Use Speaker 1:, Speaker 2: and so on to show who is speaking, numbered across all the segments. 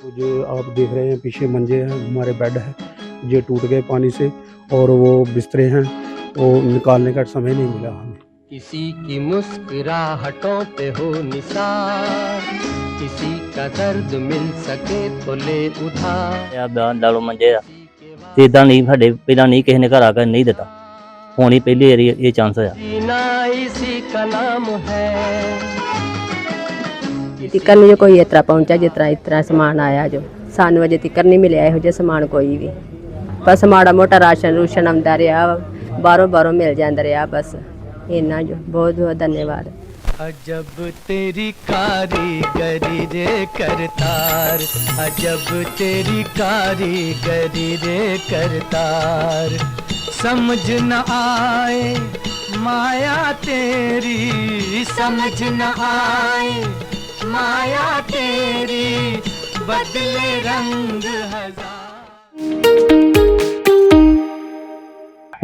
Speaker 1: तो जो आप देख रहे हैं पीछे मंजे हैं, हमारे बेड है, ये टूट गए पानी से और वो बिस्तरे हैं, वो निकालने का समय नहीं मिला हमें।
Speaker 2: किसी की मुस्कुराहटों पे हो निसार, किसी का दर्द मिल सके तो ले उधार।
Speaker 3: डालो मंजे ਤੇ ਇਦਾਂ ਨਹੀਂ ਸਾਡੇ ਪਹਿਲਾਂ ਨਹੀਂ ਕਿਸੇ ਨੇ ਘਰ ਆ ਕੇ ਨਹੀਂ ਦਿੱਤਾ ਹੁਣ ਹੀ ਪਹਿਲੀ ਵਾਰੀ ਇਹ ਚਾਂਸ ਹੋਇਆ
Speaker 2: जीना इसी का नाम है।
Speaker 4: तिक्कर नहीं जो कोई इतना पहुंचा जितना इतना समान आया जो सानू अजे तिक्कर नहीं मिले यहो जिहा समान कोई भी बस माड़ा मोटा राशन रूशन आंदा रहा बाहरों मिल जाता रहा बस इन्ना जो बहुत बहुत धन्यवाद।
Speaker 2: अजब तेरी कारीगरी रे करतार, अजब तेरी कारीगरी रे करतार। समझ न आए माया तेरी, समझ न आए माया तेरी, बदले रंग हजार।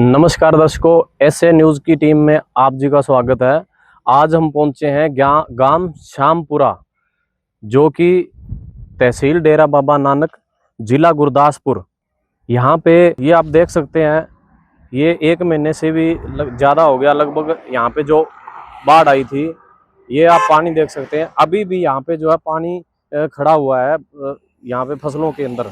Speaker 5: नमस्कार दर्शकों, एसए न्यूज़ की टीम में आप जी का स्वागत है। आज हम पहुंचे हैं गांव श्यामपुरा, जो कि तहसील डेरा बाबा नानक, जिला गुरदासपुर। यहाँ पे ये आप देख सकते हैं, ये 1 महीने से भी ज़्यादा हो गया लगभग। यहाँ पे जो बाढ़ आई थी, ये आप पानी देख सकते हैं। अभी भी यहाँ पे जो है पानी खड़ा हुआ है यहाँ पे फसलों के अंदर,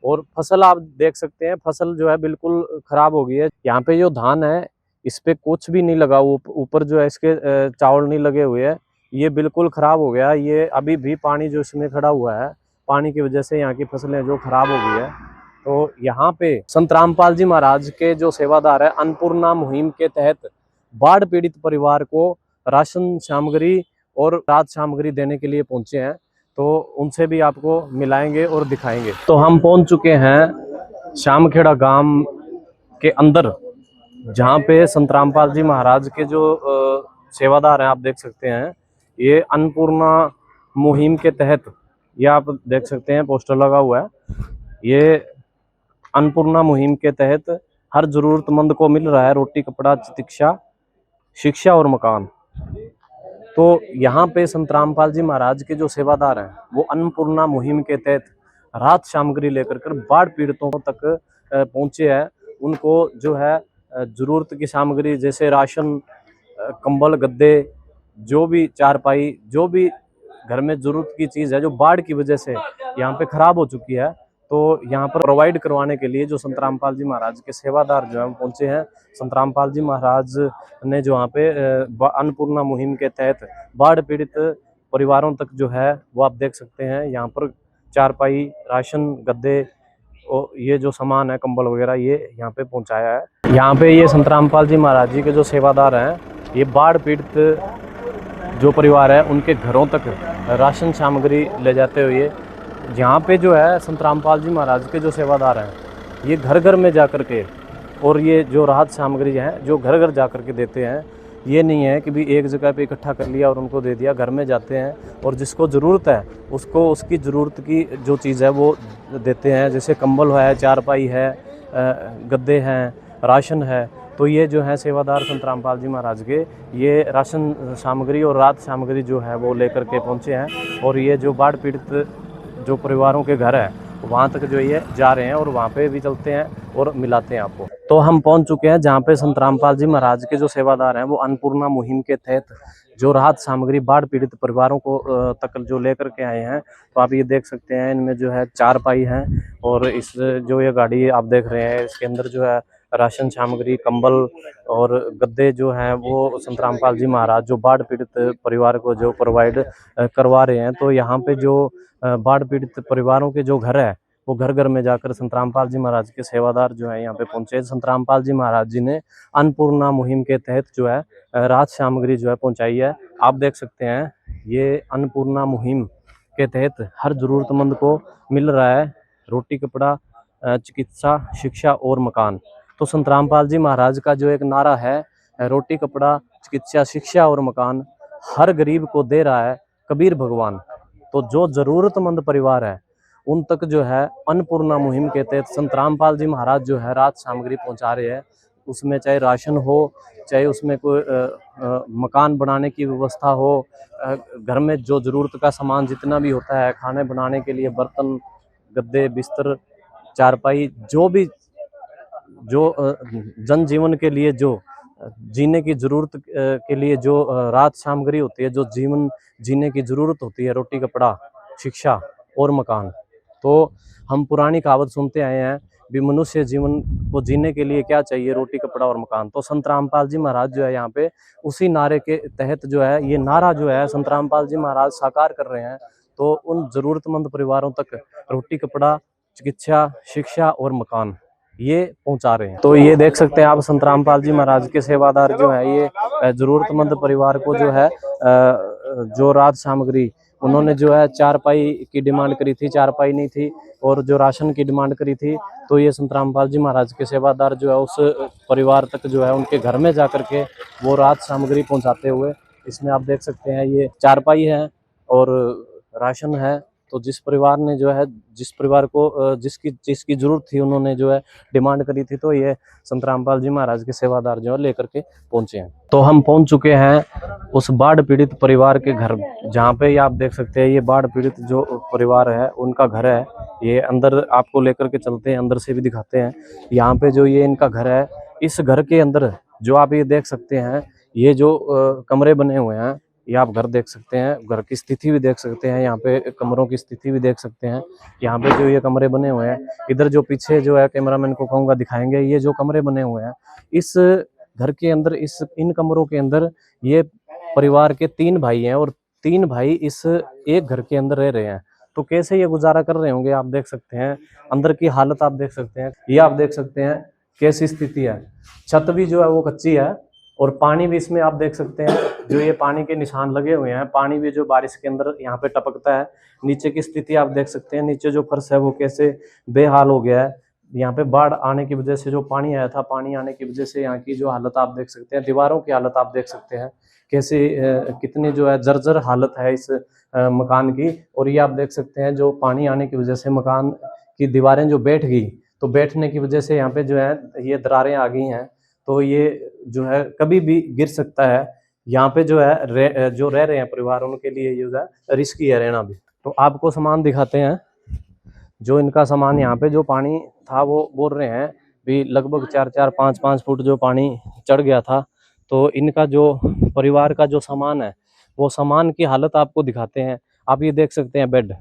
Speaker 5: और फसल आप देख सकते हैं, फसल जो है बिल्कुल खराब हो गई है। यहाँ पे जो धान है इस पे कुछ भी नहीं लगा, ऊपर जो है इसके चावल नहीं लगे हुए हैं, ये बिल्कुल खराब हो गया। ये अभी भी पानी जो इसमें खड़ा हुआ है, पानी की वजह से यहाँ की फसलें जो खराब हो गई है। तो यहाँ पे संत रामपाल जी महाराज के जो सेवादार है, अन्नपूर्णा मुहिम के तहत बाढ़ पीड़ित परिवार को राशन सामग्री और राहत सामग्री देने के लिए पहुंचे हैं। तो उनसे भी आपको मिलाएंगे और दिखाएंगे। तो हम पहुंच चुके हैं श्यामखेड़ा गांव के अंदर, जहां पे संत रामपाल जी महाराज के जो सेवादार हैं, आप देख सकते हैं, ये अन्नपूर्णा मुहिम के तहत, ये आप देख सकते हैं पोस्टर लगा हुआ है। ये अन्नपूर्णा मुहिम के तहत हर जरूरतमंद को मिल रहा है रोटी, कपड़ा, चिकित्सा, शिक्षा और मकान। तो यहाँ पे संत रामपाल जी महाराज के जो सेवादार हैं, वो अन्नपूर्णा मुहिम के तहत राहत सामग्री लेकर कर बाढ़ पीड़ितों तक पहुँचे हैं। उनको जो है जरूरत की सामग्री जैसे राशन, कंबल, गद्दे, जो भी चारपाई, जो भी घर में जरूरत की चीज़ है जो बाढ़ की वजह से यहाँ पे खराब हो चुकी है, तो यहाँ पर प्रोवाइड करवाने के लिए जो संत रामपाल जी महाराज के सेवादार जो है पहुँचे हैं। संत रामपाल जी महाराज ने जो यहाँ पे अन्नपूर्णा मुहिम के तहत बाढ़ पीड़ित परिवारों तक जो है वो आप देख सकते हैं, यहाँ पर चारपाई, राशन, गद्दे और ये जो सामान है, कंबल वगैरह, ये यहाँ पे पहुँचाया है। यहाँ पे ये संत रामपाल जी महाराज जी के जो सेवादार हैं, ये बाढ़ पीड़ित जो परिवार है उनके घरों तक राशन सामग्री ले जाते हुए, यहाँ पे जो है संत रामपाल जी महाराज के जो सेवादार हैं, ये घर घर में जाकर के, और ये जो राहत सामग्री है जो घर घर जाकर के देते हैं। ये नहीं है कि भी एक जगह पे इकट्ठा कर लिया और उनको दे दिया, घर में जाते हैं और जिसको ज़रूरत है उसको उसकी ज़रूरत की जो चीज़ है वो देते हैं। जैसे कंबल है, चारपाई है, गद्दे हैं, राशन है। तो ये जो है सेवादार संत रामपाल जी महाराज के, ये राशन सामग्री और राहत सामग्री जो है वो लेकर के पहुँचे हैं, और ये जो बाढ़ पीड़ित जो परिवारों के घर है वहाँ तक जो ये जा रहे हैं, और वहाँ पे भी चलते हैं और मिलाते हैं आपको। तो हम पहुँच चुके हैं जहाँ पे संत रामपाल जी महाराज के जो सेवादार हैं, वो अन्नपूर्णा मुहिम के तहत जो राहत सामग्री बाढ़ पीड़ित परिवारों को तक जो लेकर के आए हैं। तो आप ये देख सकते हैं, इनमें जो है चारपाई हैं, और इस जो ये गाड़ी आप देख रहे हैं, इसके अंदर जो है राशन सामग्री, कंबल और गद्दे जो हैं वो संत रामपाल जी महाराज जो बाढ़ पीड़ित परिवार को जो प्रोवाइड करवा रहे हैं। तो यहाँ पे जो बाढ़ पीड़ित परिवारों के जो घर है, वो घर घर में जाकर संत रामपाल जी महाराज के सेवादार जो है यहाँ पे पहुँचे। संत रामपाल जी महाराज जी ने अन्नपूर्णा मुहिम के तहत जो है राहत सामग्री जो है पहुँचाई है। आप देख सकते हैं, ये अन्नपूर्णा मुहिम के तहत हर जरूरतमंद को मिल रहा है रोटी, कपड़ा, चिकित्सा, शिक्षा और मकान। तो संत रामपाल जी महाराज का जो एक नारा है, रोटी, कपड़ा, चिकित्सा, शिक्षा और मकान, हर गरीब को दे रहा है कबीर भगवान। तो जो ज़रूरतमंद परिवार है उन तक जो है अन्नपूर्णा मुहिम के तहत संत रामपाल जी महाराज जो है राहत सामग्री पहुंचा रहे हैं। उसमें चाहे राशन हो, चाहे उसमें कोई मकान बनाने की व्यवस्था हो, घर में जो ज़रूरत का सामान जितना भी होता है, खाने बनाने के लिए बर्तन, गद्दे, बिस्तर, चारपाई, जो भी जो जनजीवन के लिए जो जीने की ज़रूरत के लिए जो राहत सामग्री होती है, जो जीवन जीने की ज़रूरत होती है, रोटी कपड़ा, शिक्षा और मकान। तो हम पुरानी कहावत सुनते आए हैं भी मनुष्य जीवन को जीने के लिए क्या चाहिए, रोटी कपड़ा और मकान। तो संत रामपाल जी महाराज जो है यहाँ पे उसी नारे के तहत जो है ये नारा जो है संत रामपाल जी महाराज साकार कर रहे हैं। तो उन ज़रूरतमंद परिवारों तक रोटी कपड़ा, चिकित्सा, शिक्षा और मकान ये पहुंचा रहे हैं। तो ये देख सकते हैं आप संत रामपाल जी महाराज के सेवादार जो है ये जरूरतमंद परिवार को जो है जो राहत सामग्री उन्होंने जो है चारपाई की डिमांड करी थी, चारपाई नहीं थी, और जो राशन की डिमांड करी थी, तो ये संत रामपाल जी महाराज के सेवादार जो है उस परिवार तक जो है उनके घर में जाकर के वो राहत सामग्री पहुंचाते हुए, इसमें आप देख सकते हैं ये चारपाई है और राशन है। तो जिस परिवार ने जो है जिस परिवार को जिसकी जरूरत थी उन्होंने जो है डिमांड करी थी, तो ये संत रामपाल जी महाराज के सेवादार जो है लेकर के पहुंचे हैं। तो हम पहुंच चुके हैं उस बाढ़ पीड़ित परिवार के घर, जहाँ पे ये आप देख सकते हैं ये बाढ़ पीड़ित जो परिवार है उनका घर है। ये अंदर आपको लेकर के चलते हैं, अंदर से भी दिखाते हैं। यहाँ पे जो ये इनका घर है, इस घर के अंदर जो आप ये देख सकते हैं ये जो कमरे बने हुए हैं, ये आप घर देख सकते हैं, घर की स्थिति भी देख सकते हैं, यहाँ पे कमरों की स्थिति भी देख सकते हैं। यहाँ पे जो ये कमरे बने हुए हैं, इधर जो पीछे जो है कैमरामैन को कहूँगा दिखाएंगे, ये जो कमरे बने हुए हैं इस घर के अंदर, इन कमरों के अंदर ये परिवार के 3 भाई हैं और 3 भाई इस एक घर के अंदर रह रहे हैं। तो कैसे ये गुजारा कर रहे होंगे आप देख सकते हैं, अंदर की हालत आप देख सकते हैं, ये आप देख सकते हैं कैसी स्थिति है। छत भी जो है वो कच्ची है और पानी भी इसमें आप देख सकते हैं, जो ये पानी के निशान लगे हुए हैं, पानी भी जो बारिश के अंदर यहाँ पे टपकता है। नीचे की स्थिति आप देख सकते हैं, नीचे जो फर्श है वो कैसे बेहाल हो गया है। यहाँ पे बाढ़ आने की वजह से जो पानी आया था, पानी आने की वजह से यहाँ की जो हालत आप देख सकते हैं, दीवारों की हालत आप देख सकते हैं कैसे कितनी जो है जर्जर हालत है इस मकान की। और ये आप देख सकते हैं जो पानी आने की वजह से मकान की दीवारें जो बैठ गई, तो बैठने की वजह से यहाँ पे जो है ये दरारें आ गई हैं। तो ये जो है कभी भी गिर सकता है। यहाँ पे जो है जो रह रहे हैं परिवार, उनके लिए ये जो है रिस्की है रहना भी। तो आपको सामान दिखाते हैं, जो इनका सामान यहाँ पे जो पानी था वो बोल रहे हैं भी लगभग 4-4, 5-5 फुट जो पानी चढ़ गया था। तो इनका जो परिवार का जो सामान है वो सामान की हालत आपको दिखाते हैं। आप ये देख सकते हैं बेड,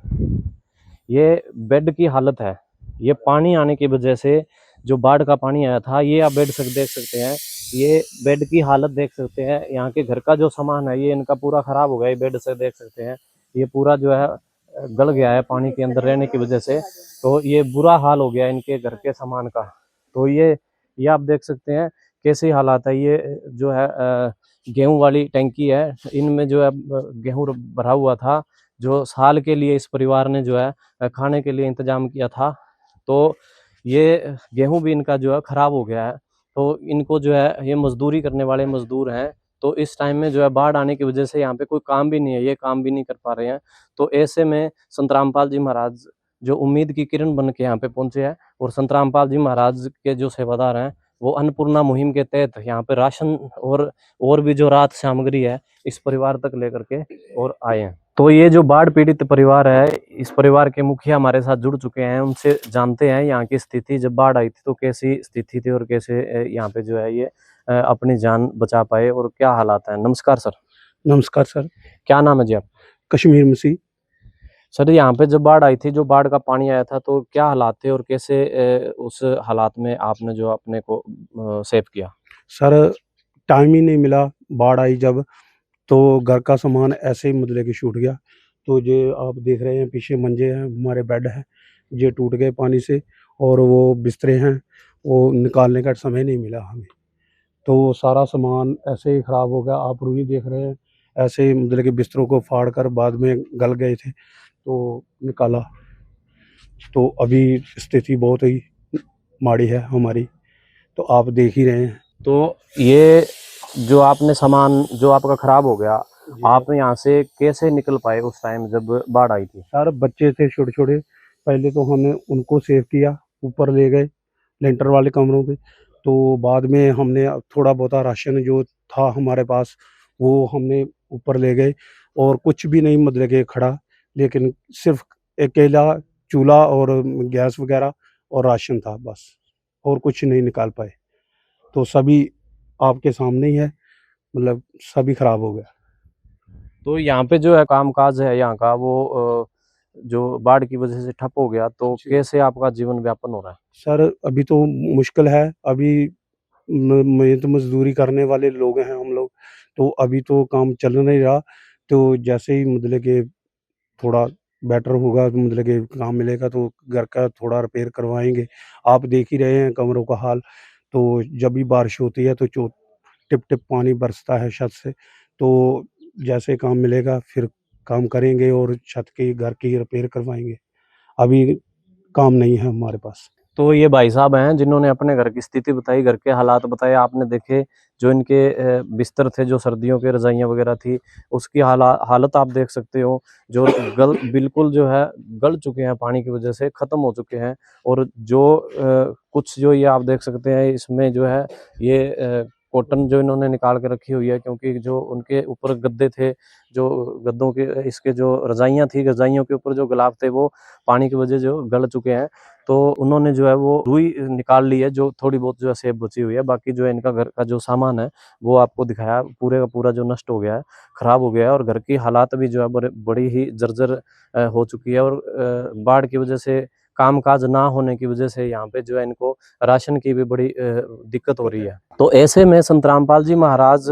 Speaker 5: ये बेड की हालत है। ये पानी आने की वजह से जो बाढ़ का पानी आया था, ये आप बेड देख सकते हैं, ये बेड की हालत देख सकते हैं। यहाँ के घर का जो सामान है ये इनका पूरा खराब हो गया। ये बेड से देख सकते हैं ये पूरा जो है गल गया है पानी के अंदर रहने की वजह से। तो ये बुरा हाल हो गया इनके घर के सामान का। तो ये आप देख सकते हैं कैसे हालात है। ये जो है गेहूं वाली टैंकी है, इनमें जो है गेहूं भरा हुआ था, जो साल के लिए इस परिवार ने जो है खाने के लिए इंतजाम किया था। तो ये गेहूं भी इनका जो है खराब हो गया है। तो इनको जो है ये मजदूरी करने वाले मजदूर हैं। तो इस टाइम में जो है बाढ़ आने की वजह से यहाँ पे कोई काम भी नहीं है, ये काम भी नहीं कर पा रहे हैं। तो ऐसे में संत रामपाल जी महाराज जो उम्मीद की किरण बन के यहाँ पे पहुंचे हैं, और संत रामपाल जी महाराज के जो सेवादार हैं वो अन्नपूर्णा मुहिम के तहत यहाँ पे राशन और भी जो राहत सामग्री है इस परिवार तक लेकर के और आए हैं। तो ये जो बाढ़ पीड़ित परिवार है, इस परिवार के मुखिया हमारे साथ जुड़ चुके हैं, उनसे जानते हैं यहाँ की स्थिति। जब बाढ़ आई थी तो कैसी स्थिति थी और कैसे यहाँ पे जो है ये अपनी जान बचा पाए और क्या हालात हैं। नमस्कार सर।
Speaker 1: नमस्कार सर।
Speaker 5: क्या नाम है जी आप?
Speaker 1: कश्मीर मसीह।
Speaker 5: सर यहाँ पे जब बाढ़ आई थी, जो बाढ़ का पानी आया था, तो क्या हालात थे और कैसे उस हालात में आपने जो अपने को सेव किया?
Speaker 1: सर टाइम ही नहीं मिला, बाढ़ आई जब, तो घर का सामान ऐसे ही मतलब कि छूट गया। तो ये आप देख रहे हैं पीछे मंजे हैं, हमारे बेड हैं, ये टूट गए पानी से, और वो बिस्तरे हैं वो निकालने का समय नहीं मिला हमें। तो सारा सामान ऐसे ही ख़राब हो गया। आप रूही देख रहे हैं, ऐसे ही मतलब कि बिस्तरों को फाड़ कर बाद में गल गए थे तो निकाला। तो अभी स्थिति बहुत ही माड़ी है हमारी, तो आप देख ही रहे हैं।
Speaker 5: तो ये जो आपने सामान जो आपका खराब हो गया, आप यहाँ से कैसे निकल पाए उस टाइम जब बाढ़ आई थी?
Speaker 1: सर बच्चे थे छोटे छोटे, पहले तो हमने उनको सेव किया, ऊपर ले गए लेंटर वाले कमरों पे। तो बाद में हमने थोड़ा बहुत राशन जो था हमारे पास वो हमने ऊपर ले गए और कुछ भी नहीं मतलब कि खड़ा, लेकिन सिर्फ अकेला चूल्हा और गैस वगैरह और राशन था बस, और कुछ नहीं निकाल पाए। तो सभी आपके सामने ही है, मतलब सभी खराब हो गया।
Speaker 5: तो यहाँ पे जो है कामकाज है यहाँ का वो जो बाढ़ की वजह से ठप हो गया, तो कैसे आपका जीवन व्यापन हो रहा है?
Speaker 1: सर अभी तो मुश्किल है, अभी मेहनत मजदूरी करने वाले लोग हैं हम लोग, तो अभी तो काम चल नहीं रहा। तो जैसे ही मतलब कि थोड़ा बेटर होगा, मतलब कि काम मिलेगा तो घर का थोड़ा रिपेयर करवाएँगे। आप देख ही रहे हैं कमरों का हाल, तो जब भी बारिश होती है तो जो टिप-टिप पानी बरसता है छत से, तो जैसे काम मिलेगा फिर काम करेंगे और छत की घर की रिपेयर करवाएँगे। अभी काम नहीं है हमारे पास।
Speaker 5: तो ये भाई साहब हैं जिन्होंने अपने घर की स्थिति बताई, घर के हालात बताए। आपने देखे जो इनके बिस्तर थे, जो सर्दियों के रजाइयाँ वगैरह थी, उसकी हालत आप देख सकते हो, जो बिल्कुल जो है गल चुके हैं, पानी की वजह से ख़त्म हो चुके हैं। और जो कुछ जो ये आप देख सकते हैं इसमें जो है ये कॉटन जो इन्होंने निकाल के रखी हुई है, क्योंकि जो उनके ऊपर गद्दे थे, जो गद्दों के इसके जो रजाइयाँ थी, रजाइयों के ऊपर जो गुलाब थे वो पानी की वजह जो गल चुके हैं। तो उन्होंने जो है वो रुई निकाल ली है, जो थोड़ी बहुत जो है सेब बची हुई है। बाकी जो है इनका घर का जो सामान है वो आपको दिखाया, पूरे का पूरा जो नष्ट हो गया है, खराब हो गया है। और घर की हालात भी जो है बड़ी ही जर्जर हो चुकी है। और बाढ़ की वजह से, कामकाज ना होने की वजह से यहाँ पे जो है इनको राशन की भी बड़ी दिक्कत हो रही है। तो ऐसे में संत रामपाल जी महाराज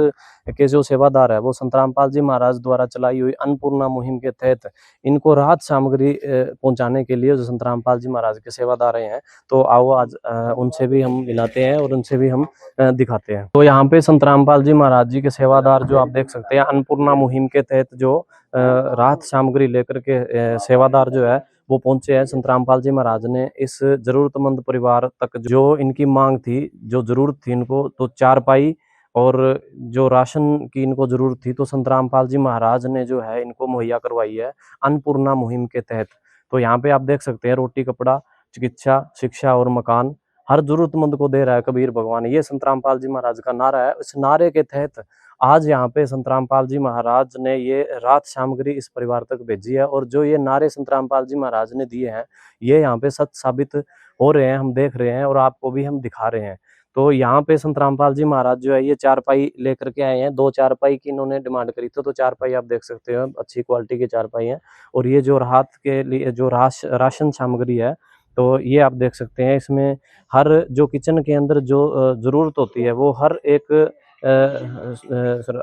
Speaker 5: के जो सेवादार है, वो संत रामपाल जी महाराज द्वारा चलाई हुई अन्नपूर्णा मुहिम के तहत इनको राहत सामग्री पहुंचाने के लिए जो संत रामपाल जी महाराज के सेवादार हैं, तो आओ आज उनसे भी हम मिलाते हैं और उनसे भी हम दिखाते हैं। तो यहाँ पे संत रामपाल जी महाराज जी के सेवादार जो आप देख सकते हैं, अन्नपूर्णा मुहिम के तहत जो राहत सामग्री लेकर के सेवादार जो है वो पहुंचे हैं। संत रामपाल जी महाराज ने इस जरूरतमंद परिवार तक जो इनकी मांग थी, जो जरूरत थी इनको, तो चारपाई और जो राशन की इनको जरूरत थी, तो संत रामपाल जी महाराज ने जो है इनको मुहैया करवाई है अन्नपूर्णा मुहिम के तहत। तो यहाँ पे आप देख सकते हैं रोटी, कपड़ा, चिकित्सा, शिक्षा और मकान हर जरूरतमंद को दे रहा है कबीर भगवान। ये संत रामपाल जी महाराज का नारा है। इस नारे के तहत आज यहाँ पे संत रामपाल जी महाराज ने ये राहत सामग्री इस परिवार तक भेजी है। और जो ये नारे संत रामपाल जी महाराज ने दिए हैं, ये यहाँ पे सच साबित हो रहे हैं, हम देख रहे हैं और आपको भी हम दिखा रहे हैं। तो यहाँ पे संत रामपाल जी महाराज जो है ये चारपाई लेकर के आए हैं। 2 चारपाई की इन्होंने डिमांड करी थी, तो चारपाई आप देख सकते हो अच्छी क्वालिटी की चारपाई है। और ये जो राहत के लिए जो राशन सामग्री है, तो ये आप देख सकते हैं, इसमें हर जो किचन के अंदर जो जरूरत होती है वो हर एक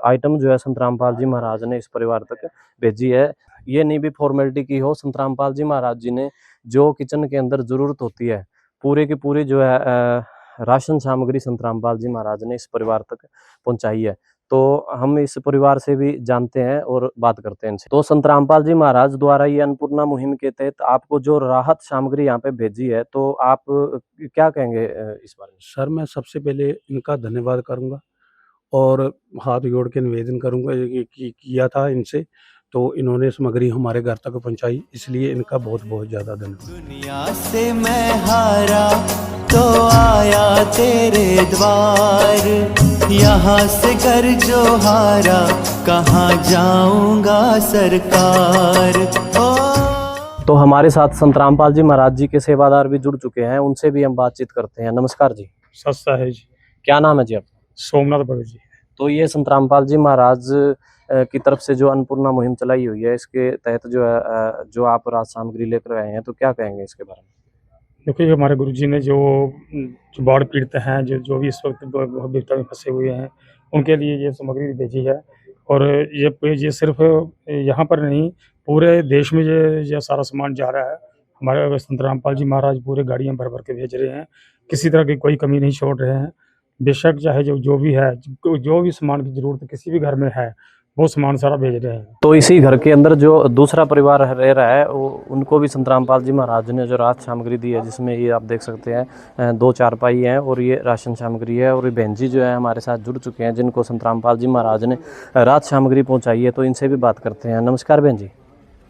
Speaker 5: आइटम जो है संत रामपाल जी महाराज ने इस परिवार तक भेजी है। ये नहीं भी फॉर्मेलिटी की हो, संत रामपाल जी महाराज जी ने जो किचन के अंदर जरूरत होती है पूरी की पूरी जो है राशन सामग्री संत रामपाल जी महाराज ने इस परिवार तक पहुंचाई है। तो हम इस परिवार से भी जानते हैं और बात करते हैं इनसे। तो संत रामपाल जी महाराज द्वारा ये अन्नपूर्णा मुहिम के तहत आपको जो राहत सामग्री यहाँ पे भेजी है, तो आप क्या कहेंगे इस बारे में?
Speaker 1: सर मैं सबसे पहले इनका धन्यवाद करूँगा और हाथ जोड़ के निवेदन करूँगा कि किया था इनसे, तो इन्होंने सामग्री हमारे घर तक पहुँचाई, इसलिए इनका बहुत-बहुत ज़्यादा धन्यवाद।
Speaker 6: दुनिया से मैं हारा तो आया तेरे द्वार, यहाँ से कर जो हारा कहाँ जाऊंगा सरकार।
Speaker 5: तो हमारे साथ संत रामपाल जी महाराज जी के सेवादार भी जुड़ चुके हैं, उनसे भी हम बातचीत करते हैं। नमस्कार जी।
Speaker 1: सस्ता है जी।
Speaker 5: क्या नाम है जी आपका?
Speaker 1: सोमनाथ भगत जी।
Speaker 5: तो ये संत रामपाल जी महाराज की तरफ से जो अन्नपूर्णा मुहिम चलाई हुई है, इसके तहत जो है जो आप राहत सामग्री लेकर आए हैं, तो क्या कहेंगे इसके बारे में?
Speaker 7: देखिए हमारे गुरुजी ने जो बाढ़ पीड़ित हैं, जो भी इस वक्त विपदा में फंसे हुए हैं, उनके लिए ये सामग्री भेजी है। और ये सिर्फ यहाँ पर नहीं, पूरे देश में ये सारा सामान जा रहा है। हमारे संत रामपाल जी महाराज पूरे गाड़ियाँ भर भर के भेज रहे हैं, किसी तरह की कोई कमी नहीं छोड़ रहे हैं। बेशक चाहे जो भी है, जो भी सामान की ज़रूरत किसी भी घर में है, वो सामान सारा भेज रहे हैं।
Speaker 5: तो इसी घर के अंदर जो दूसरा परिवार रह रहा है, उनको भी संत रामपाल जी महाराज ने जो राहत सामग्री दी है, जिसमें ये आप देख सकते हैं 2 चारपाई हैं और ये राशन सामग्री है। और ये बहन जी जो है हमारे साथ जुड़ चुके हैं, जिनको संत रामपाल जी महाराज ने राहत सामग्री पहुँचाई है, तो इनसे भी बात करते हैं। नमस्कार बहन जी।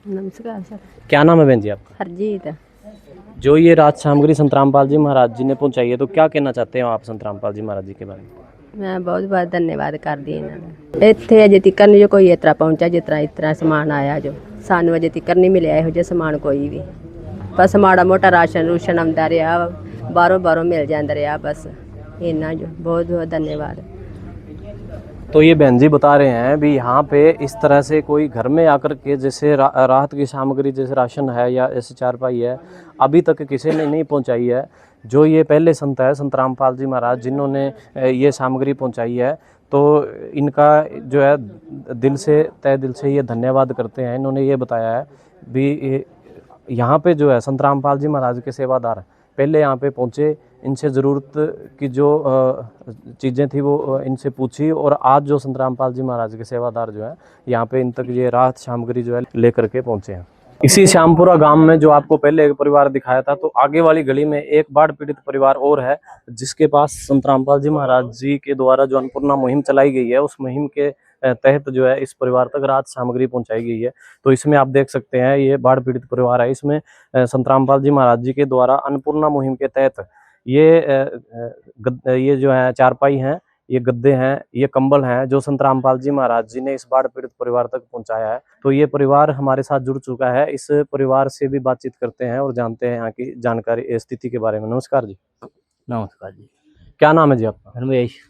Speaker 4: नमस्कार सर।
Speaker 5: क्या नाम है बहन जी आपका?
Speaker 4: हरजीत।
Speaker 5: जो ये राहत सामग्री संत रामपाल जी महाराज जी ने पहुंचाई है, तो क्या कहना चाहते हो आप संत रामपाल जी महाराज जी के बारे में?
Speaker 4: मैं बहुत बहुत धन्यवाद करती ਇਹਨਾਂ ਦਾ ਇੱਥੇ ਅਜੇ ਤੱਕ ਨਹੀਂ ਜੋ ਕੋਈ ਇਸ ਤਰ੍ਹਾਂ ਪਹੁੰਚਾ ਜਿਸ ਤਰ੍ਹਾਂ ਸਮਾਨ ਆਇਆ ਜੋ ਸਾਨੂੰ ਅਜੇ ਤੱਕ ਨਹੀਂ ਮਿਲਿਆ ਇਹੋ ਜਿਹਾ ਸਮਾਨ ਕੋਈ ਵੀ ਬਸ ਮਾੜਾ ਮੋਟਾ ਰਾਸ਼ਨ ਰੂਸ਼ਨ ਆਉਂਦਾ ਰਿਹਾ ਬਾਹਰੋਂ ਮਿਲ ਜਾਂਦਾ ਰਿਹਾ बस ਇੰਨਾ ਜੋ बहुत बहुत धन्यवाद।
Speaker 5: तो ये बहन जी बता रहे हैं भी यहाँ पे इस तरह से कोई घर में आकर के जैसे राहत की सामग्री जैसे राशन है या ऐसे चारपाई है अभी तक किसी ने नहीं पहुँचाई है। जो ये पहले संत है संत रामपाल जी महाराज जिन्होंने ये सामग्री पहुँचाई है, तो इनका जो है दिल से तय दिल से ये धन्यवाद करते हैं। इन्होंने ये बताया है भी यहाँ पे जो है संत रामपाल जी महाराज के सेवादार पहले यहाँ पे पहुँचे, इनसे ज़रूरत की जो चीज़ें थी वो इनसे पूछी, और आज जो संत रामपाल जी महाराज के सेवादार जो है यहाँ पे इन तक ये राहत सामग्री जो है लेकर के पहुँचे हैं। इसी श्यामपुरा गांव में जो आपको पहले एक परिवार दिखाया था, तो आगे वाली गली में एक बाढ़ पीड़ित परिवार और है जिसके पास संत रामपाल जी महाराज जी के द्वारा जो अन्नपूर्णा मुहिम चलाई गई है, उस मुहिम के तहत जो है इस परिवार तक राहत सामग्री पहुंचाई गई है। तो इसमें आप देख सकते हैं ये बाढ़ पीड़ित परिवार है, इसमें संत रामपाल जी महाराज जी के द्वारा अन्नपूर्णा मुहिम के तहत ये जो है चारपाई हैं, ये गद्दे हैं, ये कंबल हैं जो संत रामपाल जी महाराज जी ने इस बाढ़ पीड़ित परिवार तक पहुंचाया है। तो ये परिवार हमारे साथ जुड़ चुका है, इस परिवार से भी बातचीत करते हैं और जानते हैं यहाँ की जानकारी स्थिति के बारे में। नमस्कार जी।
Speaker 3: नमस्कार जी।
Speaker 5: क्या नाम है जी आपका?
Speaker 3: रमेश।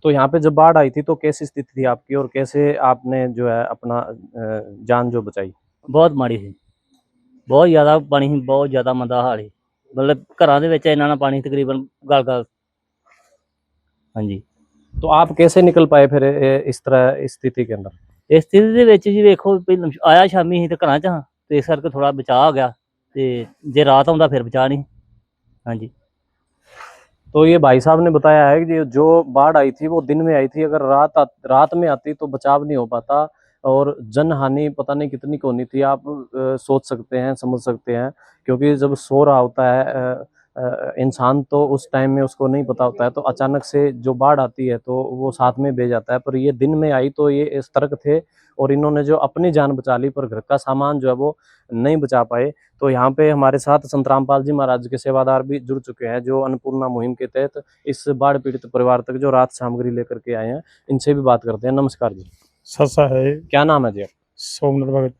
Speaker 5: तो यहाँ पे जब बाढ़ आई थी तो कैसी स्थिति थी आपकी और कैसे आपने जो है अपना जान जो बचाई?
Speaker 3: बहुत माड़ी ਸੀ, बहुत ज़्यादा पानी ਸੀ, बहुत ज़्यादा ਮੰਦਾ ਹਾਲ ਸੀ, मतलब ਘਰਾਂ ਦੇ ਵਿੱਚ ਇੰਨਾ ਪਾਣੀ ਤਕਰੀਬਨ ਗਲ ਹਾਂਜੀ।
Speaker 5: तो आप कैसे निकल पाए फिर इस तरह स्थिति के अंदर?
Speaker 3: ਇਸ ਸਥਿਤੀ ਦੇ ਵਿੱਚ ਜੀ ਵੇਖੋ ਪਹਿਲਾਂ ਆਇਆ ਸ਼ਾਮੀ ਸੀ ਤੇ ਘਰਾਂ 'ਚ ਹਾਂ, ਤੇ ਇਸ ਕਰਕੇ ਥੋੜਾ ਬਚਾਅ ਹੋ ਗਿਆ, ਤੇ ਜੇ ਰਾਤ ਆਉਂਦਾ ਫਿਰ ਬਚਾਅ नहीं। ਹਾਂਜੀ।
Speaker 5: तो ये भाई साहब ने बताया है कि जो बाढ़ आई थी वो दिन में आई थी, अगर रात में आती तो बचाव नहीं हो पाता और जन हानि पता नहीं कितनी होनी थी। आप सोच सकते हैं, समझ सकते हैं, क्योंकि जब सो रहा होता है इंसान तो उस टाइम में उसको नहीं पता होता है, तो अचानक से जो बाढ़ आती है तो वो साथ में बह जाता है। पर ये दिन में आई तो ये सतर्क थे और इन्होंने जो अपनी जान बचा ली, पर घर का सामान जो है वो नहीं बचा पाए। तो यहाँ पे हमारे साथ संत रामपाल जी महाराज के सेवादार भी जुड़ चुके हैं जो अन्नपूर्णा मुहिम के तहत इस बाढ़ पीड़ित परिवार तक जो राहत सामग्री लेकर के आए हैं। इनसे भी बात करते हैं। नमस्कार जी।
Speaker 7: ससा है।
Speaker 5: क्या नाम है जी?
Speaker 7: सोमनाथ भगत।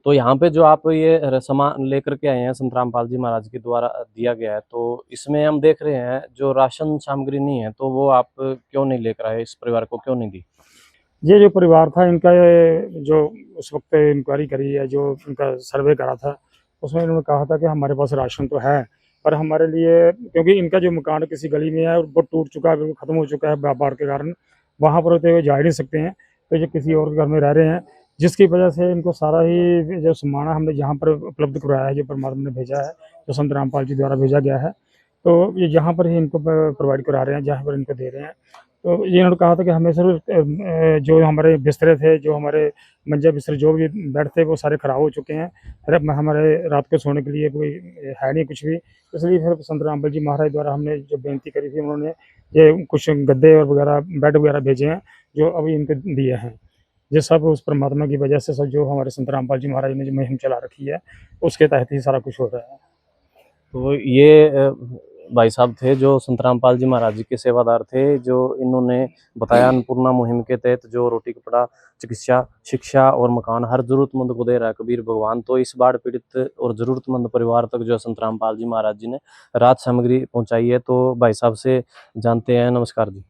Speaker 5: तो यहाँ पे जो आप ये सामान लेकर के आए हैं संत रामपाल जी महाराज के द्वारा दिया गया है, तो इसमें हम देख रहे हैं जो राशन सामग्री नहीं है, तो वो आप क्यों नहीं लेकर आए, इस परिवार को क्यों नहीं दी?
Speaker 7: ये जो परिवार था इनका जो उस वक्त इंक्वायरी करी है, जो इनका सर्वे करा था, उसमें इन्होंने कहा था कि हमारे पास राशन तो है, पर हमारे लिए क्योंकि इनका जो मकान किसी गली में है वो टूट चुका है, ख़त्म हो चुका है बाढ़ के कारण, वहाँ पर तो जा ही नहीं सकते हैं, तो ये किसी और घर में रह रहे हैं, जिसकी वजह से इनको सारा ही जो सामान हमने यहाँ पर उपलब्ध करवाया है, जो परमात्मा ने भेजा है, जो संत रामपाल जी द्वारा भेजा गया है, तो ये यहाँ पर ही इनको प्रोवाइड करा रहे हैं, जहाँ पर इनको दे रहे हैं। तो ये इन्होंने कहा था कि हमें सिर्फ जो हमारे बिस्तरे थे, जो हमारे मंजे बिस्तर जो भी बेड थे वो सारे ख़राब हो चुके हैं, हमारे रात को सोने के लिए कोई है नहीं कुछ भी, इसलिए फिर संत रामपाल जी महाराज द्वारा हमने जो बेनती करी थी, उन्होंने ये कुछ गद्दे और वगैरह बेड वगैरह भेजे हैं जो अभी इनको दिए हैं। ये सब उस परमात्मा की वजह से सब जो हमारे संत रामपाल जी महाराज ने जो मुहिम चला रखी है उसके तहत ही सारा कुछ हो रहा है।
Speaker 5: तो ये भाई साहब थे जो संत रामपाल जी महाराज जी के सेवादार थे, जो इन्होंने बताया अन्नपूर्णा मुहिम के तहत जो रोटी कपड़ा चिकित्सा शिक्षा और मकान हर जरूरतमंद को दे रहा है कबीर भगवान। तो इस बाढ़ पीड़ित और ज़रूरतमंद परिवार तक जो संत रामपाल जी महाराज जी ने राहत सामग्री पहुंचाई है। तो भाई साहब से जानते हैं। नमस्कार जी।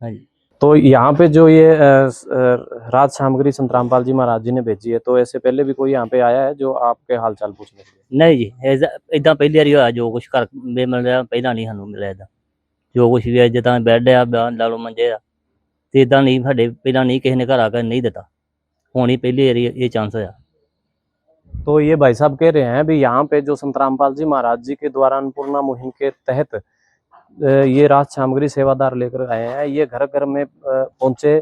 Speaker 3: हाँ जी।
Speaker 5: तो यहाँ पे जो ये राहत सामग्री संत रामपाल जी महाराज जी ने भेजी है, तो ऐसे पहले भी कोई यहाँ पे आया है जो आपके हाल चाल पूछने के लिए?
Speaker 3: नहीं जी, इदा पहली बार होया जो कुछ घर में मिल रहा, पहला नहीं सानू मिला इदा जो कुछ भी है, जिदा बैड आ बयान ला लो मंजे आ, तो इदा नहीं साडे पहला नहीं किसी ने घर आकर नहीं दिता, हुण ही पहली बार ये चांस होया।
Speaker 5: तो ये भाई साहब कह रहे हैं भी यहाँ पे जो संत रामपाल जी महाराज जी के द्वारा अन्नपूर्णा मुहिम के तहत ये राहत सामग्री सेवादार लेकर आए हैं। ये घर घर में पहुंचे,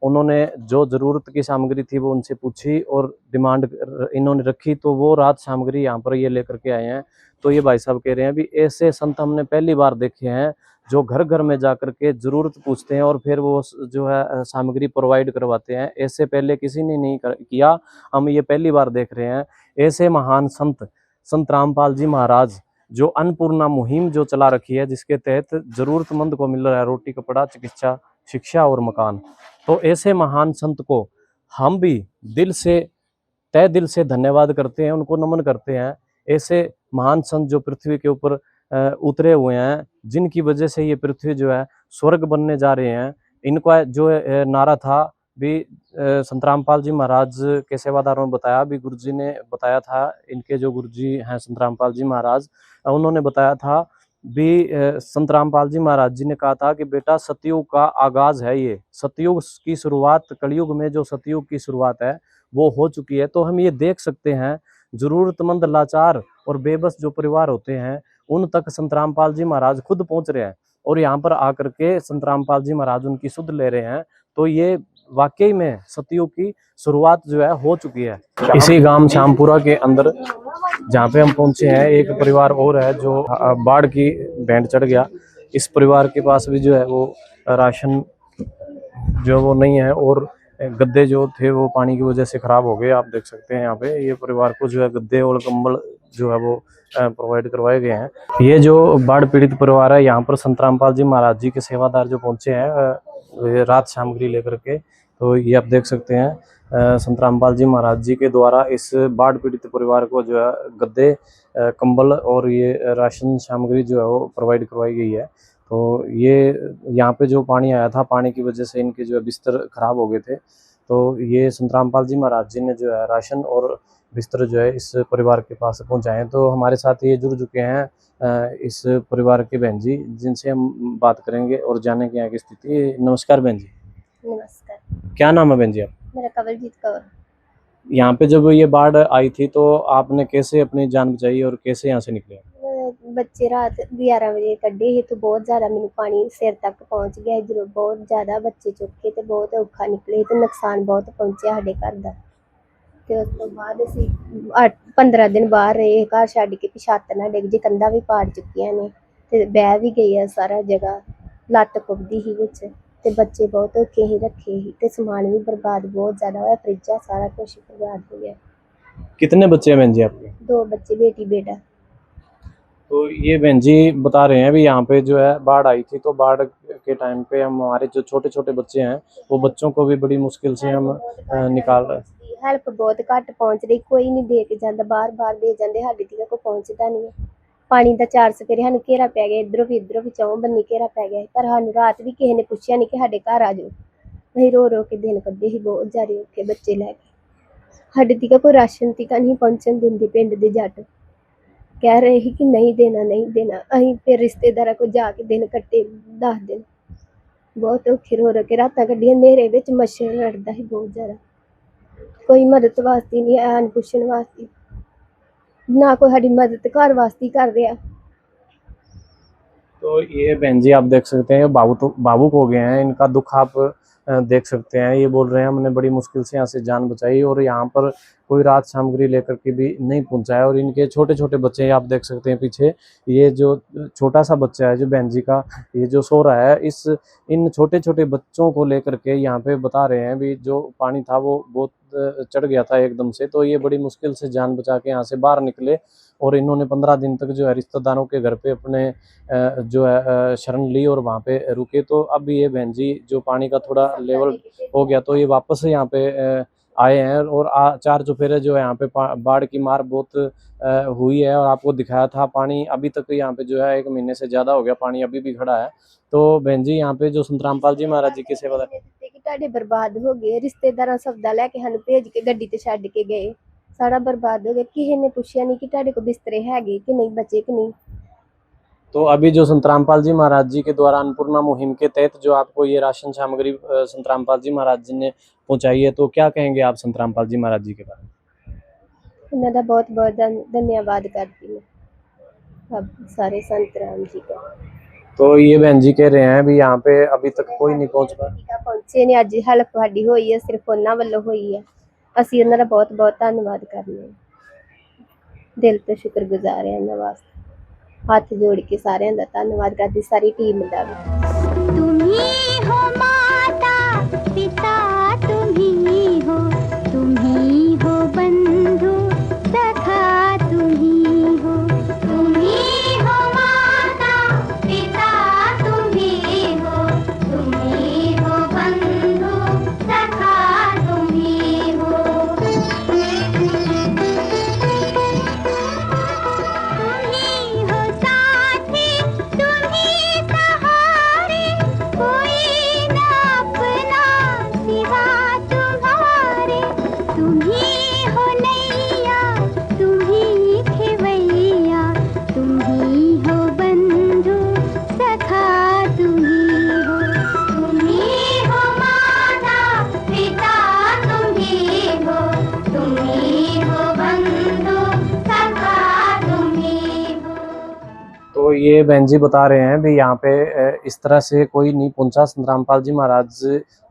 Speaker 5: उन्होंने जो ज़रूरत की सामग्री थी वो उनसे पूछी और डिमांड इन्होंने रखी, तो वो राहत सामग्री यहाँ पर ये लेकर के आए हैं। तो ये भाई साहब कह रहे हैं भी ऐसे संत हमने पहली बार देखे हैं जो घर घर में जाकर के ज़रूरत पूछते हैं और फिर वो जो है सामग्री प्रोवाइड करवाते हैं। ऐसे पहले किसी ने नहीं किया, हम ये पहली बार देख रहे हैं। ऐसे महान संत रामपाल जी महाराज जो अन्नपूर्णा मुहिम जो चला रखी है, जिसके तहत जरूरतमंद को मिल रहा है रोटी, कपड़ा, चिकित्सा, शिक्षा और मकान। तो ऐसे महान संत को हम भी दिल से, तहे दिल से धन्यवाद करते हैं, उनको नमन करते हैं। ऐसे महान संत जो पृथ्वी के ऊपर उतरे हुए हैं, जिनकी वजह से ये पृथ्वी जो है स्वर्ग बनने जा रहे हैं। इनका जो नारा था भी संत रामपाल जी महाराज के सेवादारों ने बताया, भी गुरुजी ने बताया था, इनके जो गुरुजी हैं संत रामपाल जी महाराज, उन्होंने बताया था भी संत रामपाल जी महाराज जी ने कहा था कि बेटा सतयुग का आगाज है, ये सतयुग की शुरुआत, कलयुग में जो सतयुग की शुरुआत है वो हो चुकी है। तो हम ये देख सकते हैं जरूरतमंद, लाचार और बेबस जो परिवार होते हैं उन तक संत रामपाल जी महाराज खुद पहुंच रहे हैं, और यहाँ पर आकर के संत रामपाल जी महाराज उनकी सुध ले रहे हैं। तो ये वाकई में सतयुग की शुरुआत जो है हो चुकी है। इसी गांव श्यामपुरा के अंदर जहाँ पे हम पहुंचे हैं, एक परिवार और है जो बाढ़ की भेंट चढ़ गया। इस परिवार के पास भी जो है वो राशन जो वो नहीं है, और गद्दे जो थे वो पानी की वजह से खराब हो गए। आप देख सकते हैं यहाँ पे ये परिवार को जो है गद्दे और कंबल जो है वो प्रोवाइड करवाए गए हैं। ये जो बाढ़ पीड़ित परिवार है, यहाँ पर संत रामपाल जी महाराज जी के सेवादार जो पहुंचे हैं रात सामग्री लेकर के, तो ये आप देख सकते हैं संत रामपाल जी महाराज जी के द्वारा इस बाढ़ पीड़ित परिवार को जो है गद्दे, कंबल और ये राशन सामग्री जो है वो प्रोवाइड करवाई गई है। तो ये यहाँ पे जो पानी आया था, पानी की वजह से इनके जो है बिस्तर खराब हो गए थे। तो ये संत रामपाल जी महाराज जी ने जो है राशन और बिस्तर जो है इस परिवार के पास पहुँचाए हैं। तो हमारे साथ ये जुड़ चुके हैं इस परिवार के बहन जी, जिनसे हम बात करेंगे और जानेंगे यहाँ की स्थिति। नमस्कार बहन जी।
Speaker 8: नमस्कार,
Speaker 5: क्या नाम है बहन जी आप?
Speaker 8: मेरा कवलजीत कौर।
Speaker 5: यहाँ पे जब ये बाढ़ आई थी तो आपने कैसे अपनी जान बचाई और कैसे यहाँ से निकले?
Speaker 8: बच्चे रात 11 वजे कड्ढे ही तो बहुत ज़्यादा मैंने पानी सिर तक पहुँच गया, इधरों बहुत ज़्यादा बच्चे चुके तो बहुत औखा निकले तो नुकसान बहुत पहुँचा साढ़े घर का। तो उस तो बाद असी 15 दिन बाहर रहे, घर छड्ड के छत्त ना डिग जे, कंधा भी पाड़ चुकिया ने ते बह भी गई है सारा जगह, लत्त खुबदी ही विच ते बच्चे बहुत औखे ही रखे ही ते समान भी बर्बाद बहुत ज़्यादा होया, फ्रिजा सारा कुछ बर्बाद हो गया।
Speaker 5: कितने बच्चे हैं बहन जी आपके?
Speaker 8: 2 बच्चे, बेटी बेटा।
Speaker 5: तो ये बहन जी बता रहे हैं भी यहाँ पे जो है बाढ़ आई थी, तो बाढ़ के टाइम पे हम हमारे जो छोटे छोटे बच्चे हैं वो बच्चों को भी बड़ी मुश्किल से हम निकाल रहे हैं।
Speaker 8: हैल्प बहुत घट पहुँच रही, कोई नहीं दे के जाता, बार बार दे जाते, साडी तक कोई पहुँचता नहीं है। पानी का 4 सफेरे सानूं घेरा पै गया, इधरों भी चौं बन्नी घेरा पै गया, पर सानूं रात भी किसी ने पुछया नहीं कि साडे घर आ जाओ। असीं रो रो के दिन कड्ढे ही, बहुत ज़्यादा औखे बच्चे लैके। साडे तक कोई राशन तक नहीं पहुँचन दिंदे, पिंड दे जट कह रहे ही कि नहीं देना नहीं देना। असीं फिर रिश्तेदारां को जाके दिन कट्टे 10 दिन, बहुत औखे रो रो के रातां कड्ढियां। नेरे विच मच्छर लड़दा ही बहुत ज़्यादा, कोई मदद वास्ते नहीं आया, न पुछण वास्ते, ना कोई साडी मदद घर वास्ते कर रहा।
Speaker 5: तो ये बहन जी आप देख सकते हैं भावुक हो गए हैं, इनका दुख आप देख सकते हैं। ये बोल रहे हैं हमने बड़ी मुश्किल से यहाँ से जान बचाई और यहाँ पर कोई रात सामग्री लेकर के भी नहीं पहुँचाया। और इनके छोटे छोटे बच्चे आप देख सकते हैं पीछे, ये जो छोटा सा बच्चा है जो बहन जी का, ये जो सो रहा है, इन छोटे छोटे बच्चों को लेकर के यहाँ पे बता रहे हैं भी जो पानी था वो बहुत चढ़ गया था एकदम से। तो ये बड़ी मुश्किल से जान बचा के यहाँ से बाहर निकले और इन्होंने 15 दिन तक जो है रिश्तेदारों के घर पे अपने जो है शरण ली और वहाँ पे रुके। तो अब ये बहन जी जो पानी का थोड़ा लेवल हो गया तो ये वापस से यहाँ पे आए हैं और 4 चुफेरे जो है यहाँ पे बाढ़ की मार बहुत हुई है। और आपको दिखाया था पानी अभी तक यहाँ पे जो है 1 महीने से ज़्यादा हो गया, पानी अभी भी खड़ा है। तो बहन जी यहाँ पे जो संत रामपाल जी महाराज जी की सेवा
Speaker 8: ਤੁਹਾਡੇ बर्बाद हो गए, रिश्तेदार सौदा लैके सानूं भेज के गड्डी ते छड्ड के गए, सारा बर्बाद हो गया। किसी ने पूछा नहीं कि ਤੁਹਾਡੇ को बिस्तरे हैगे कि नहीं, बचे कि नहीं।
Speaker 5: तो अभी जो संत रामपाल जी महाराज जी के द्वारा अन्नपूर्णा मुहिम के तहत जो आपको ये राशन सामग्री संत रामपाल जी महाराज जी ने पहुंचाई है, तो क्या कहेंगे आप संत रामपाल जी महाराज जी के बारे में?
Speaker 8: उन्होंने बहुत बहुत धन्यवाद करती हूँ अब सारे संत राम जी का।
Speaker 5: तो ये बहन जी कह रहे हैं भी यहाँ पे अभी तक कोई नहीं पहुंच पाया,
Speaker 8: पहुंचे ने। अज हेल्प साडी होई है, सिर्फ उन्हां वल्लों होई है। असीं उन्हां दा बहुत बहुत धन्नवाद करने, दिल तो शुक्रगुजार हैं उन्हां वास्ते। हाथ जोड़ के सारिਆਂ ਦਾ धन्नवाद करदी, सारी टीम दा भी।
Speaker 9: तुम ही हो माता पिता, तुम ही हो बंधु सखा, तुम ही
Speaker 5: ये बहन जी बता रहे हैं भी यहाँ पे इस तरह से कोई नहीं पहुंचा, संत रामपाल जी महाराज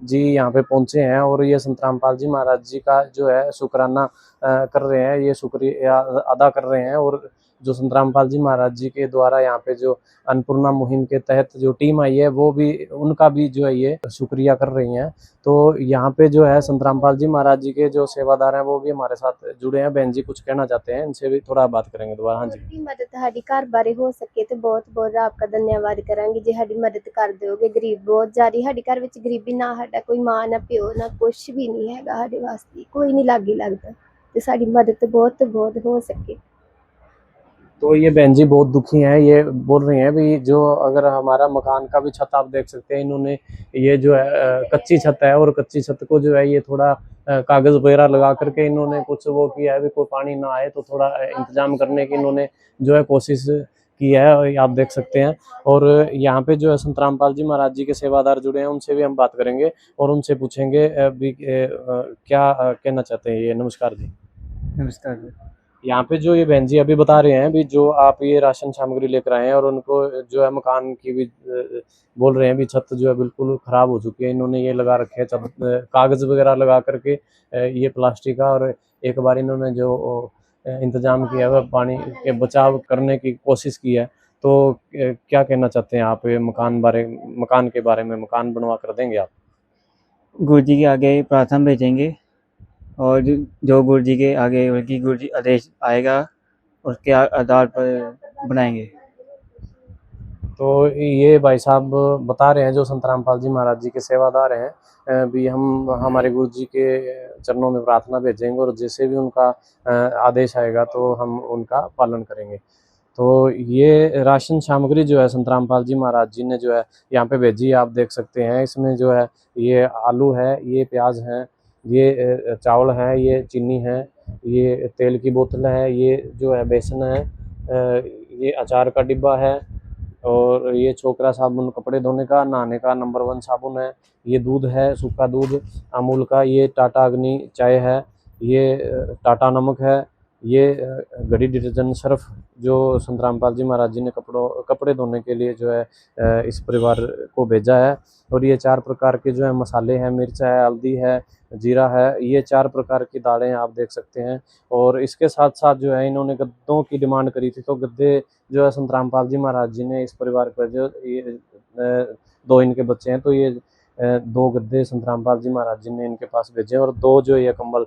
Speaker 5: जी यहाँ पे पहुंचे हैं और ये संत रामपाल जी महाराज जी का जो है शुक्राना कर रहे हैं, ये शुक्रिया अदा कर रहे हैं। और जो संत रामपाल जी महाराज जी के द्वारा यहाँ पे जो अन्नपूर्णा मुहिम के तहत जो टीम आई है वो भी उनका भी जो है ये शुक्रिया कर रही हैं। तो यहाँ पे जो है संत रामपाल जी महाराज जी के जो सेवादार हैं वो भी हमारे साथ जुड़े हैं। बहन जी कुछ कहना चाहते हैं, इनसे भी थोड़ा बात करेंगे दोबारा। हाँ जी।
Speaker 8: ਹੋਰ ਵੀ ਮਦਦ ਸਾਡੀ ਘਰ ਬਾਰੇ ਹੋ ਸਕੇ ਤੇ ਬਹੁਤ ਬਹੁਤ ਆਪका ਧੰਨਵਾਦ ਕਰਾਂਗੇ ਜੇ ਸਾਡੀ ਮਦਦ ਕਰ ਦਿਓਗੇ। ਗਰੀਬ ਬਹੁਤ ਜ਼ਿਆਦਾ ਸਾਡੇ ਘਰ ਵਿੱਚ ਗਰੀਬੀ, ਨਾ ਸਾਡਾ ਕੋਈ ਮਾਂ ਨਾ ਪਿਓ ਨਾ ਕੁਛ ਵੀ ਨਹੀਂ ਹੈਗਾ, ਸਾਡੇ ਵਾਸਤੇ ਕੋਈ ਨਹੀਂ ਲਾਗੇ ਲੱਗਦਾ ਤੇ ਸਾਡੀ ਮਦਦ ਬਹੁਤ ਬਹੁਤ ਹੋ ਸਕੇ।
Speaker 5: तो ये बहन जी बहुत दुखी हैं, ये बोल रही हैं भी जो अगर हमारा मकान का भी छत आप देख सकते हैं, इन्होंने ये जो है कच्ची छत है और कच्ची छत को जो है ये थोड़ा कागज वगैरह लगा करके इन्होंने कुछ वो किया है भी कोई पानी ना आए तो थोड़ा इंतजाम करने की इन्होंने जो है कोशिश की है, और आप देख सकते हैं। और यहाँ पे जो है संत रामपाल जी महाराज जी के सेवादार जुड़े हैं, उनसे भी हम बात करेंगे और उनसे पूछेंगे भी क्या कहना चाहते हैं ये। नमस्कार जी।
Speaker 10: नमस्कार।
Speaker 5: यहाँ पे जो ये बहन जी अभी बता रहे हैं भी जो आप ये राशन सामग्री लेकर आए हैं और उनको जो है मकान की भी बोल रहे हैं भी छत जो है बिल्कुल ख़राब हो चुकी है, इन्होंने ये लगा रखे है छत कागज़ वगैरह लगा करके ये प्लास्टिक का, और एक बार इन्होंने जो इंतज़ाम किया है पानी के बचाव करने की कोशिश की है। तो क्या कहना चाहते हैं आप ये मकान के बारे में, मकान बनवा कर देंगे आप?
Speaker 10: गुरु जी के आगे प्रार्थना भेजेंगे और जो गुरु जी के आगे बल्कि गुरु जी आदेश आएगा उसके आधार पर बनाएंगे।
Speaker 5: तो ये भाई साहब बता रहे हैं जो संत रामपाल जी महाराज जी के सेवादार हैं भी हम हमारे गुरु जी के चरणों में प्रार्थना भेजेंगे और जैसे भी उनका आदेश आएगा तो हम उनका पालन करेंगे। तो ये राशन सामग्री जो है संत रामपाल जी महाराज जी ने जो है यहाँ पे भेजी, आप देख सकते हैं। इसमें जो है ये आलू है, ये प्याज है, ये चावल है, ये चीनी है, ये तेल की बोतल है, ये जो है बेसन है, ये अचार का डिब्बा है, और ये छोकरा साबुन कपड़े धोने का, नहाने का नंबर 1 साबुन है, ये दूध है, सूखा दूध अमूल का, ये टाटा अग्नि चाय है, ये टाटा नमक है, ये घड़ी डिटर्जेंट सर्फ जो संत रामपाल जी महाराज जी ने कपड़े धोने के लिए जो है इस परिवार को भेजा है। और ये 4 प्रकार के जो है मसाले हैं, मिर्च है, हल्दी है, जीरा है, ये 4 प्रकार की दालें आप देख सकते हैं। और इसके साथ साथ जो है इन्होंने गद्दों की डिमांड करी थी, तो गद्दे जो है संत रामपाल जी महाराज जी ने इस परिवार पर जो ये 2 इनके बच्चे हैं, तो ये 2 गद्दे संत रामपाल जी महाराज जी ने इनके पास भेजे और 2 जो ये कंबल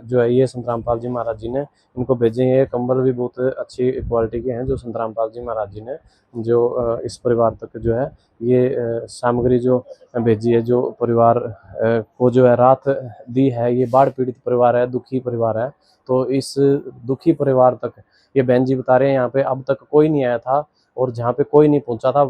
Speaker 5: जो है ये संत रामपाल जी महाराज जी ने इनको भेजे। ये कंबल भी बहुत अच्छी क्वालिटी के हैं जो संत रामपाल जी महाराज जी ने जो इस परिवार तक जो है ये सामग्री जो भेजी है, जो परिवार को जो है राहत दी है। ये बाढ़ पीड़ित परिवार है, दुखी परिवार है, तो इस दुखी परिवार तक ये बहन जी बता रहे हैं यहाँ पे अब तक कोई नहीं आया था, और जहाँ पे कोई नहीं पहुँचा था,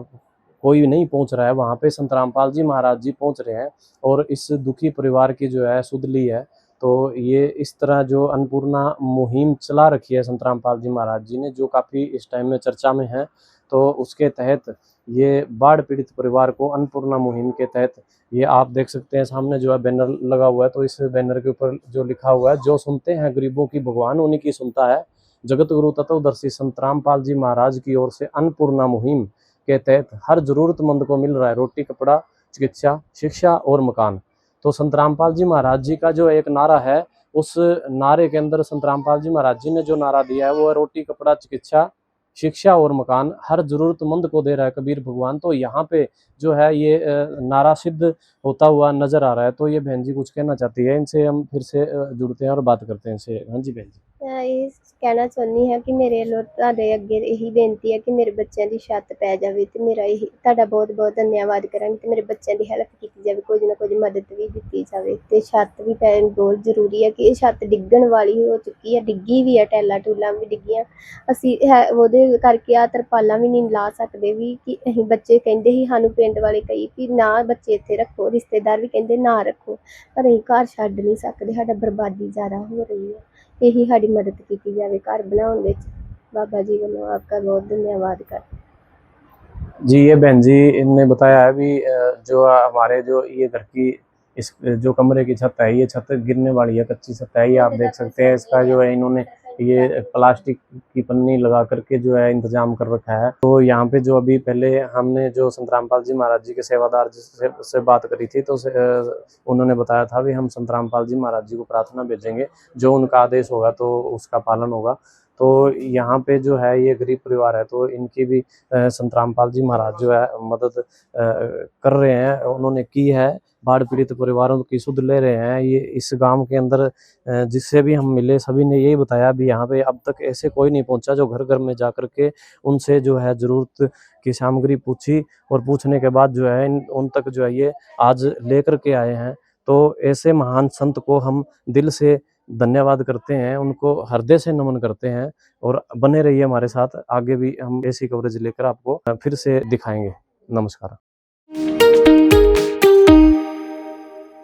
Speaker 5: कोई नहीं पहुँच रहा है, वहाँ पे संत रामपाल जी महाराज जी पहुँच रहे हैं और इस दुखी परिवार की जो है सुध ली है। तो ये इस तरह जो अन्नपूर्णा मुहिम चला रखी है संत रामपाल जी महाराज जी ने, जो काफ़ी इस टाइम में चर्चा में है, तो उसके तहत ये बाढ़ पीड़ित परिवार को अन्नपूर्णा मुहिम के तहत ये आप देख सकते हैं सामने जो है बैनर लगा हुआ है। तो इस बैनर के ऊपर जो लिखा हुआ है, जो सुनते हैं गरीबों की भगवान उन्हीं की सुनता है, जगत गुरु तत्वदर्शी संत रामपाल जी महाराज की ओर से अन्नपूर्णा मुहिम के तहत हर जरूरतमंद को मिल रहा है रोटी, कपड़ा, चिकित्सा, शिक्षा और मकान। तो संत रामपाल जी महाराज जी का जो एक नारा है, उस नारे के अंदर संत रामपाल जी महाराज जी ने जो नारा दिया है वो है रोटी, कपड़ा, चिकित्सा, शिक्षा और मकान हर जरूरतमंद को दे रहा है कबीर भगवान। तो यहाँ पे जो है ये नारा सिद्ध होता हुआ नजर आ रहा है। तो ये बहन जी कुछ कहना चाहती है, इनसे हम फिर से जुड़ते हैं और बात करते हैं इनसे। हाँ जी बहन जी।
Speaker 8: ਮੈਂ ਇਹ ਕਹਿਣਾ ਚਾਹੁੰਦੀ ਹਾਂ ਕਿ ਮੇਰੇ ਵੱਲੋਂ ਤੁਹਾਡੇ ਅੱਗੇ ਇਹੀ ਬੇਨਤੀ ਹੈ ਕਿ ਮੇਰੇ ਬੱਚਿਆਂ ਦੀ ਛੱਤ ਪੈ ਜਾਵੇ ਤੇ ਮੇਰਾ ਇਹ ਤੁਹਾਡਾ ਬਹੁਤ ਬਹੁਤ ਧੰਨਵਾਦ ਕਰਾਂਗੀ ਤੇ ਮੇਰੇ ਬੱਚਿਆਂ ਦੀ ਹੈਲਪ ਕੀਤੀ ਜਾਵੇ, ਕੁਝ ਨਾ ਕੁਝ ਮਦਦ ਵੀ ਦਿੱਤੀ ਜਾਵੇ ਤੇ ਛੱਤ ਵੀ ਪੈਣੀ ਬਹੁਤ ਜ਼ਰੂਰੀ ਹੈ ਕਿ ਇਹ ਛੱਤ ਡਿੱਗਣ ਵਾਲੀ ਹੋ ਚੁੱਕੀ ਹੈ, ਡਿੱਗੀ ਵੀ ਹੈ, ਟੈਲਾਂ ਟੂਲਾਂ ਵੀ ਡਿੱਗੀਆਂ, ਅਸੀਂ ਉਹਦੇ ਕਰਕੇ ਆ ਤਰਪਾਲਾਂ ਵੀ ਨਹੀਂ ਲਾ ਸਕਦੇ ਵੀ ਕਿ ਅਸੀਂ ਬੱਚੇ ਕਹਿੰਦੇ ਸੀ ਸਾਨੂੰ ਪਿੰਡ ਵਾਲੇ ਕਹੀ ਵੀ ਨਾ ਬੱਚੇ ਇੱਥੇ ਰੱਖੋ, ਰਿਸ਼ਤੇਦਾਰ ਵੀ ਕਹਿੰਦੇ ਨਾ ਰੱਖੋ, ਪਰ ਅਸੀਂ ਘਰ ਛੱਡ ਨਹੀਂ ਸਕਦੇ, ਸਾਡਾ ਬਰਬਾਦੀ ਜ਼ਿਆਦਾ ਹੋ ਰਹੀ ਹੈ, यही साड़ी मदद की जाए घर बनाने में। बाबा जी को आपका बहुत धन्यवाद कर।
Speaker 5: जी ये बहन जी इनने बताया है भी जो हमारे जो ये घर की इस जो कमरे की छत है, ये छत गिरने वाली है, कच्ची छत है, ये आप देख सकते हैं। इसका जो है इन्होंने ये प्लास्टिक की पन्नी लगा करके जो है इंतजाम कर रखा है। तो यहाँ पे जो अभी पहले हमने जो संत रामपाल जी महाराज जी के सेवादार से बात करी थी, तो उन्होंने बताया था भी हम संत रामपाल जी महाराज जी को प्रार्थना भेजेंगे, जो उनका आदेश होगा तो उसका पालन होगा। तो यहाँ पे जो है ये गरीब परिवार है, तो इनकी भी संत रामपाल जी महाराज जो है मदद कर रहे हैं, उन्होंने की है। बाढ़ पीड़ित परिवारों की सुध ले रहे हैं। ये इस गांव के अंदर जिससे भी हम मिले सभी ने यही बताया भी यहाँ पे अब तक ऐसे कोई नहीं पहुंचा जो घर घर में जा करके उनसे जो है ज़रूरत की सामग्री पूछी, और पूछने के बाद जो है उन तक जो है ये आज लेकर के आए हैं। तो ऐसे महान संत को हम दिल से धन्यवाद करते हैं, उनको हृदय से नमन करते हैं। और बने रहिए हमारे साथ, आगे भी हम ऐसी कवरेज लेकर आपको फिर से दिखाएंगे। नमस्कार।